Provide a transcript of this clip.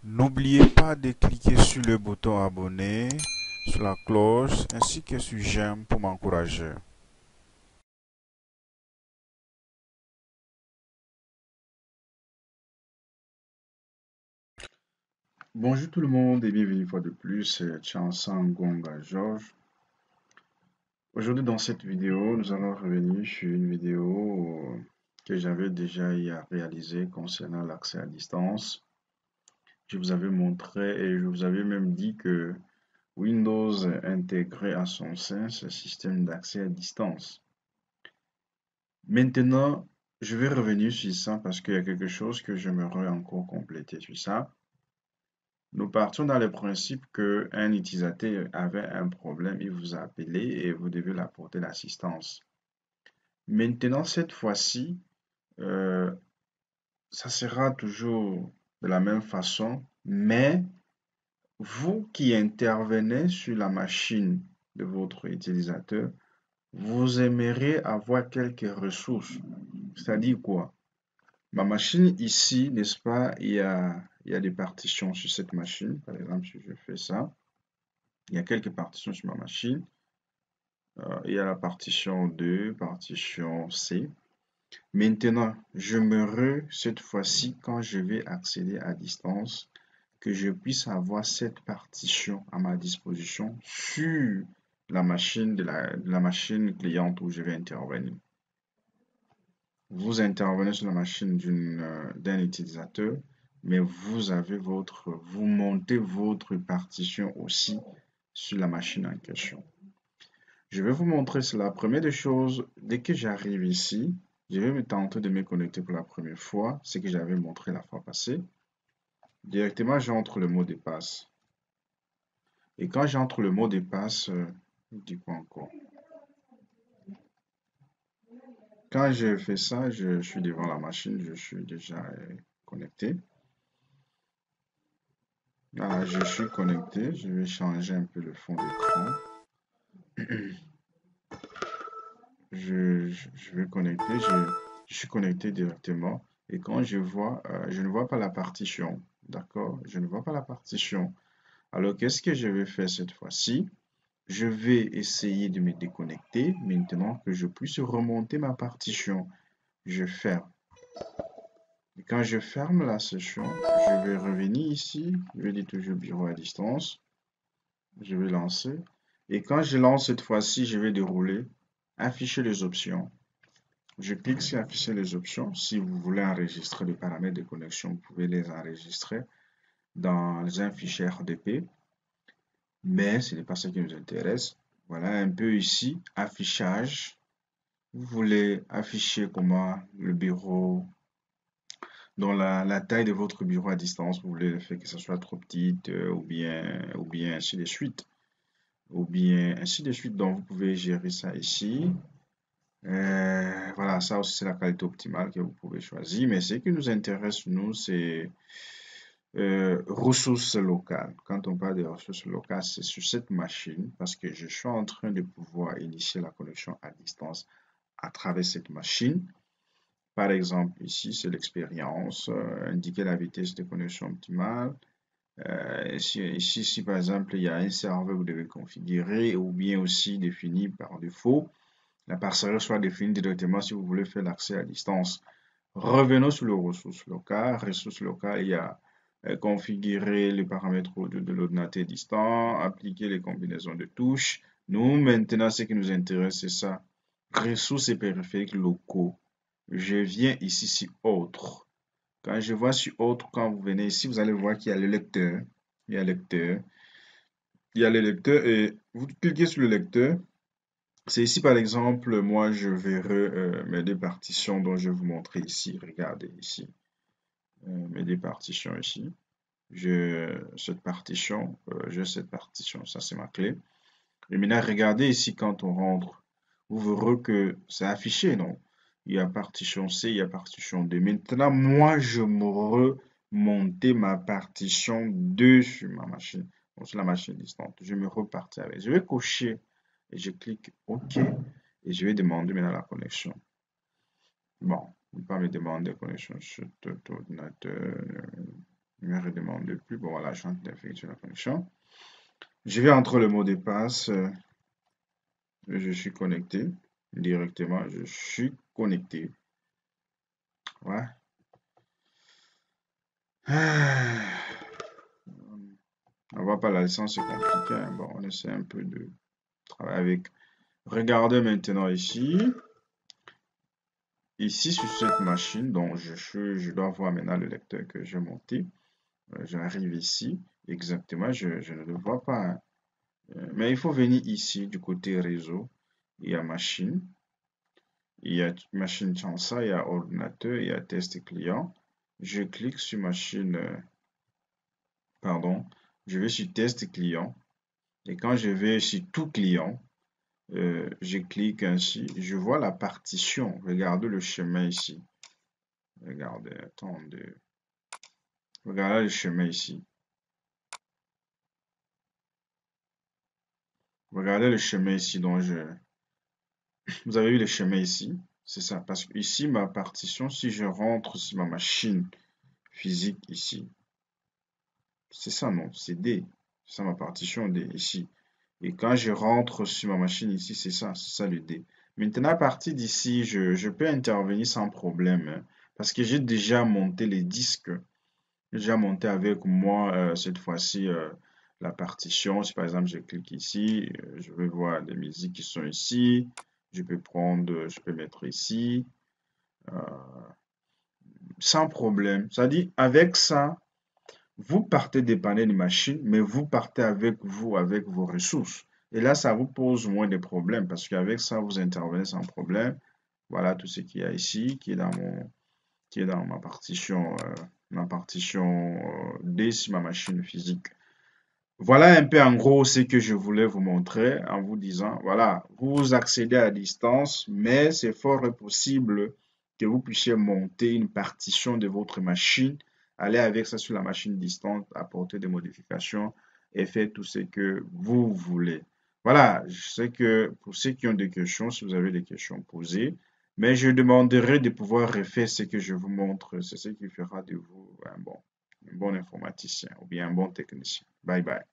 N'oubliez pas de cliquer sur le bouton abonner, sur la cloche ainsi que sur j'aime pour m'encourager. Bonjour tout le monde et bienvenue une fois de plus, c'est Chansan Gonga Georges. Aujourd'hui dans cette vidéo, nous allons revenir sur une vidéo que j'avais déjà eu à réaliser concernant l'accès à distance. Je vous avais montré et je vous avais même dit que Windows intégrait à son sein ce système d'accès à distance. Maintenant, je vais revenir sur ça parce qu'il y a quelque chose que j'aimerais encore compléter sur ça. Nous partons dans le principe qu'un utilisateur avait un problème, il vous a appelé et vous devez lui apporter l'assistance. Maintenant, cette fois-ci, euh, ça sera toujours de la même façon, mais vous qui intervenez sur la machine de votre utilisateur, vous aimeriez avoir quelques ressources. C'est-à-dire quoi? Ma machine ici, n'est-ce pas, il y a des partitions sur cette machine. Par exemple, si je fais ça, il y a quelques partitions sur ma machine. Il y a la partition 2, partition C. Maintenant, j'aimerais cette fois-ci, quand je vais accéder à distance, que je puisse avoir cette partition à ma disposition sur la machine de la machine cliente où je vais intervenir. Vous intervenez sur la machine d'un utilisateur, mais vous montez votre partition aussi sur la machine en question. Je vais vous montrer cela. Première des choses, dès que j'arrive ici, je vais me tenter de me connecter pour la première fois, ce que j'avais montré la fois passée. Directement, j'entre le mot de passe. Et quand j'entre le mot de passe, je dis quoi encore? Quand je fais ça, je suis devant la machine, je suis déjà connecté. Voilà, je suis connecté. Je vais changer un peu le fond d'écran. Je vais connecter. Je suis connecté directement. Et quand je ne vois pas la partition. D'accord? Je ne vois pas la partition. Alors, qu'est-ce que je vais faire cette fois-ci? Je vais essayer de me déconnecter maintenant que je puisse remonter ma partition. Je ferme. Et quand je ferme la session, je vais revenir ici. Je vais dire toujours bureau à distance. Je vais lancer. Et quand je lance cette fois-ci, je vais dérouler. Afficher les options. Je clique sur afficher les options. Si vous voulez enregistrer les paramètres de connexion, vous pouvez les enregistrer dans un fichier RDP. Mais ce n'est pas ce qui nous intéresse. Voilà un peu ici, affichage. Vous voulez afficher comment le bureau, dans la taille de votre bureau à distance, vous voulez le faire que ce soit trop petite ou bien ainsi de suite. Ou bien ainsi de suite. Donc, vous pouvez gérer ça ici. Voilà, ça aussi, c'est la qualité optimale que vous pouvez choisir. Mais ce qui nous intéresse, nous, c'est ressources locales. Quand on parle de ressources locales, c'est sur cette machine parce que je suis en train de pouvoir initier la connexion à distance à travers cette machine. Par exemple, ici, c'est l'expérience, indiquer la vitesse de connexion optimale. Ici, par exemple, il y a un serveur que vous devez configurer ou bien aussi définir par défaut. La passerelle soit définie directement si vous voulez faire l'accès à distance. Revenons sur les ressources locales. Ressources locales, il y a configurer les paramètres de l'ordinateur distant, appliquer les combinaisons de touches. Nous, maintenant, ce qui nous intéresse, c'est ça. Ressources et périphériques locaux. Je viens ici sur Autre. Quand je vois sur Autre, quand vous venez ici, vous allez voir qu'il y a le lecteur. Il y a le lecteur. Il y a le lecteur et vous cliquez sur le lecteur. C'est ici, par exemple, moi, je verrai mes deux partitions dont je vais vous montrer ici. Regardez ici, mes deux partitions ici. J'ai cette partition, ça c'est ma clé. Et maintenant, regardez ici quand on rentre, vous verrez que c'est affiché, non? Il y a partition C, il y a partition D. Maintenant, moi, je me remonter ma partition 2 sur ma machine, donc sur la machine distante. Je me repartis avec. Je vais cocher et je clique OK et je vais demander maintenant la connexion. Bon, il ne va pas me demander la connexion sur cet ordinateur. Il ne me redemande plus. Bon, voilà, je suis en train d'effectuer la connexion. Je vais entrer le mot de passe. Je suis connecté directement. Je suis connecté. Ouais. Ah, on va pas la licence, c'est compliqué, hein. Bon, on essaie un peu de travailler avec. Regardez maintenant ici. Ici, sur cette machine, donc je dois voir maintenant le lecteur que j'ai monté. J'arrive ici. Exactement, je ne le vois pas, hein. Mais il faut venir ici, du côté réseau. Il y a machine. Il y a machine Chansa, il y a ordinateur, il y a test client. Je clique sur machine, pardon, je vais sur test client. Et quand je vais sur tout client, je clique ainsi, je vois la partition. Regardez le chemin ici. Regardez, attendez. Regardez le chemin ici. Regardez le chemin ici dont je... Vous avez vu le chemin ici? C'est ça. Parce que ici, ma partition, si je rentre sur ma machine physique ici, c'est ça, non? C'est D. C'est ça ma partition D ici. Et quand je rentre sur ma machine ici, c'est ça le D. Maintenant, à partir d'ici, je peux intervenir sans problème, hein, parce que j'ai déjà monté les disques. J'ai déjà monté avec moi, cette fois-ci, la partition. Si par exemple, je clique ici, je vais voir les musiques qui sont ici. Je peux mettre ici, euh, sans problème. C'est-à-dire, avec ça, vous partez dépanner une machine, mais vous partez avec vous, avec vos ressources. Et là, ça vous pose moins de problèmes parce qu'avec ça, vous intervenez sans problème. Voilà tout ce qu'il y a ici, qui est dans ma partition D sur ma machine physique. Voilà un peu en gros ce que je voulais vous montrer en vous disant, voilà, vous accédez à distance, mais c'est fort possible que vous puissiez monter une partition de votre machine, aller avec ça sur la machine distante, apporter des modifications et faire tout ce que vous voulez. Voilà, je sais que pour ceux qui ont des questions, si vous avez des questions, posées, mais je demanderai de pouvoir refaire ce que je vous montre. C'est ce qui fera de vous un bon informaticien ou bien un bon technicien. Bye bye.